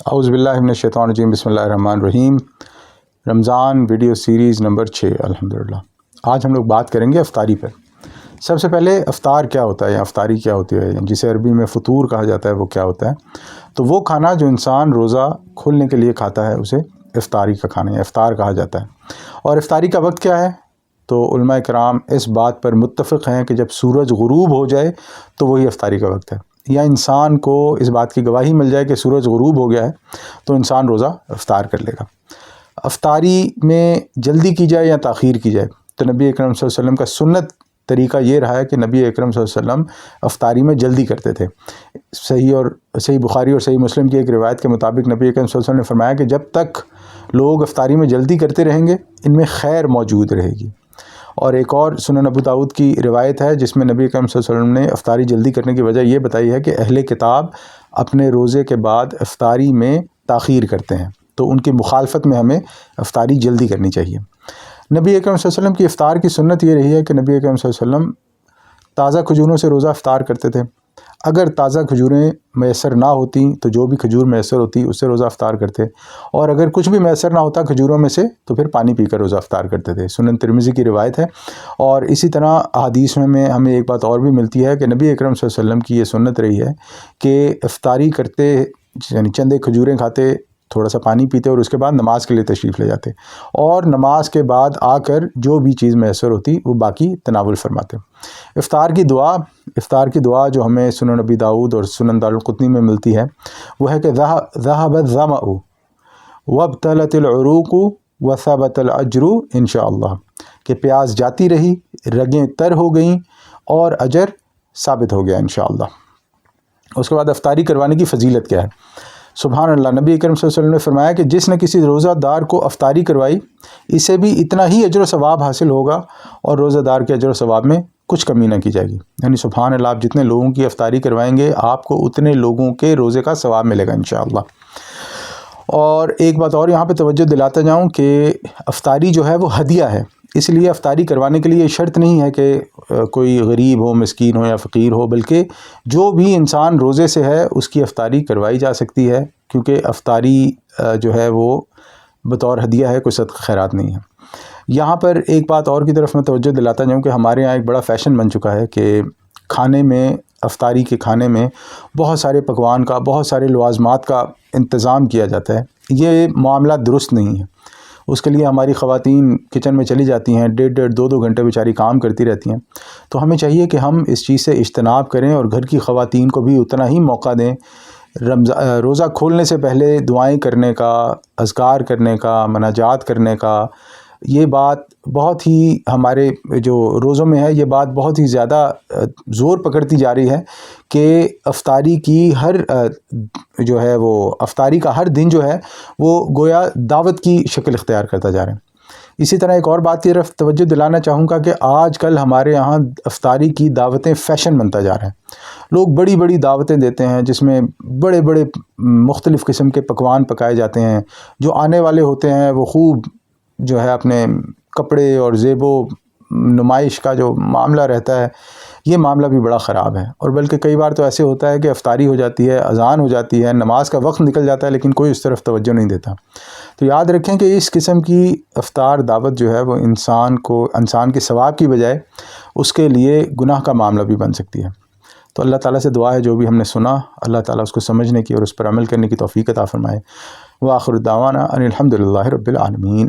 اعوذ باللہ من الشیطان الرجیم، بسم اللہ الرحمن الرحیم۔ رمضان ویڈیو سیریز نمبر 6 الحمدللہ۔ آج ہم لوگ بات کریں گے افطاری پر۔ سب سے پہلے افطار کیا ہوتا ہے یا افطاری کیا ہوتی ہے، جسے عربی میں فطور کہا جاتا ہے، وہ کیا ہوتا ہے؟ تو وہ کھانا جو انسان روزہ کھولنے کے لیے کھاتا ہے اسے افطاری کا کھانا یا افطار کہا جاتا ہے۔ اور افطاری کا وقت کیا ہے؟ تو علماء کرام اس بات پر متفق ہیں کہ جب سورج غروب ہو جائے تو وہی افطاری کا وقت ہے، یا انسان کو اس بات کی گواہی مل جائے کہ سورج غروب ہو گیا ہے تو انسان روزہ افطار کر لے گا۔ افطاری میں جلدی کی جائے یا تاخیر کی جائے، تو نبی اکرم صلی اللہ علیہ وسلم کا سنت طریقہ یہ رہا ہے کہ نبی اکرم صلی اللہ علیہ وسلم افطاری میں جلدی کرتے تھے۔ صحیح بخاری اور صحیح مسلم کی ایک روایت کے مطابق نبی اکرم صلی اللہ علیہ وسلم نے فرمایا کہ جب تک لوگ افطاری میں جلدی کرتے رہیں گے ان میں خیر موجود رہے گی۔ اور ایک اور سنن ابو داؤد کی روایت ہے جس میں نبی اکرم صلی اللہ علیہ وسلم نے افطاری جلدی کرنے کی وجہ یہ بتائی ہے کہ اہل کتاب اپنے روزے کے بعد افطاری میں تاخیر کرتے ہیں، تو ان کی مخالفت میں ہمیں افطاری جلدی کرنی چاہیے۔ نبی اکرم صلی اللہ علیہ وسلم کی افطار کی سنت یہ رہی ہے کہ نبی اکرم صلی اللہ علیہ وسلم تازہ کھجوروں سے روزہ افطار کرتے تھے۔ اگر تازہ کھجوریں میسر نہ ہوتی تو جو بھی کھجور میسر ہوتی اس سے روزہ افطار کرتے، اور اگر کچھ بھی میسر نہ ہوتا کھجوروں میں سے تو پھر پانی پی کر روزہ افطار کرتے تھے۔ سنن ترمذی کی روایت ہے۔ اور اسی طرح احادیث میں ہمیں ایک بات اور بھی ملتی ہے کہ نبی اکرم صلی اللہ علیہ وسلم کی یہ سنت رہی ہے کہ افطاری کرتے یعنی چند ایک کھجوریں کھاتے، تھوڑا سا پانی پیتے اور اس کے بعد نماز کے لیے تشریف لے جاتے، اور نماز کے بعد آ کر جو بھی چیز میسر ہوتی وہ باقی تناول فرماتے۔ افطار کی دعا جو ہمیں سنن ابی داؤد اور سنن دارالقطنی میں ملتی ہے وہ ہے کہ ذهب الظمأ وابتلت العروق وثبت الاجر انشاءاللہ، کہ پیاس جاتی رہی، رگیں تر ہو گئیں اور اجر ثابت ہو گیا انشاءاللہ۔ اس کے بعد افطاری کروانے کی فضیلت کیا ہے؟ سبحان اللہ، نبی اکرم صلی اللہ علیہ وسلم نے فرمایا کہ جس نے کسی روزہ دار کو افطاری کروائی اسے بھی اتنا ہی اجر و ثواب حاصل ہوگا، اور روزہ دار کے اجر و ثواب میں کچھ کمی نہ کی جائے گی۔ یعنی سبحان اللہ، آپ جتنے لوگوں کی افطاری کروائیں گے آپ کو اتنے لوگوں کے روزے کا ثواب ملے گا انشاءاللہ۔ اور ایک بات اور یہاں پہ توجہ دلاتا جاؤں کہ افطاری جو ہے وہ ہدیہ ہے، اس لیے افطاری کروانے کے لیے یہ شرط نہیں ہے کہ کوئی غریب ہو، مسکین ہو یا فقیر ہو، بلکہ جو بھی انسان روزے سے ہے اس کی افطاری کروائی جا سکتی ہے، کیونکہ افطاری جو ہے وہ بطور ہدیہ ہے، کوئی صدقہ خیرات نہیں ہے۔ یہاں پر ایک بات اور کی طرف میں توجہ دلاتا جاؤں کہ ہمارے یہاں ایک بڑا فیشن بن چکا ہے کہ کھانے میں، افطاری کے کھانے میں بہت سارے پکوان کا، بہت سارے لوازمات کا انتظام کیا جاتا ہے۔ یہ معاملہ درست نہیں ہے۔ اس کے لیے ہماری خواتین کچن میں چلی جاتی ہیں، 1.5-2 گھنٹے بیچاری کام کرتی رہتی ہیں۔ تو ہمیں چاہیے کہ ہم اس چیز سے اجتناب کریں اور گھر کی خواتین کو بھی اتنا ہی موقع دیں۔ روزہ کھولنے سے پہلے دعائیں کرنے کا، اذکار کرنے کا، مناجات کرنے کا، یہ بات بہت ہی ہمارے جو روزوں میں ہے، یہ بات بہت ہی زیادہ زور پکڑتی جا رہی ہے کہ افطاری کی افطاری کا ہر دن جو ہے وہ گویا دعوت کی شکل اختیار کرتا جا رہا ہے۔ اسی طرح ایک اور بات کی طرف توجہ دلانا چاہوں گا کہ آج کل ہمارے یہاں افطاری کی دعوتیں فیشن بنتا جا رہا ہے۔ لوگ بڑی بڑی دعوتیں دیتے ہیں جس میں بڑے بڑے مختلف قسم کے پکوان پکائے جاتے ہیں، جو آنے والے ہوتے ہیں وہ خوب جو ہے اپنے کپڑے اور زیب و نمائش کا جو معاملہ رہتا ہے، یہ معاملہ بھی بڑا خراب ہے۔ اور بلکہ کئی بار تو ایسے ہوتا ہے کہ افطاری ہو جاتی ہے، اذان ہو جاتی ہے، نماز کا وقت نکل جاتا ہے، لیکن کوئی اس طرف توجہ نہیں دیتا۔ تو یاد رکھیں کہ اس قسم کی افطار دعوت جو ہے وہ انسان کے ثواب کی بجائے اس کے لیے گناہ کا معاملہ بھی بن سکتی ہے۔ تو اللہ تعالیٰ سے دعا ہے جو بھی ہم نے سنا اللہ تعالیٰ اس کو سمجھنے کی اور اس پر عمل کرنے کی توفیق عطا فرمائے۔ وآخر دعوانا ان الحمد للہ رب العالمین۔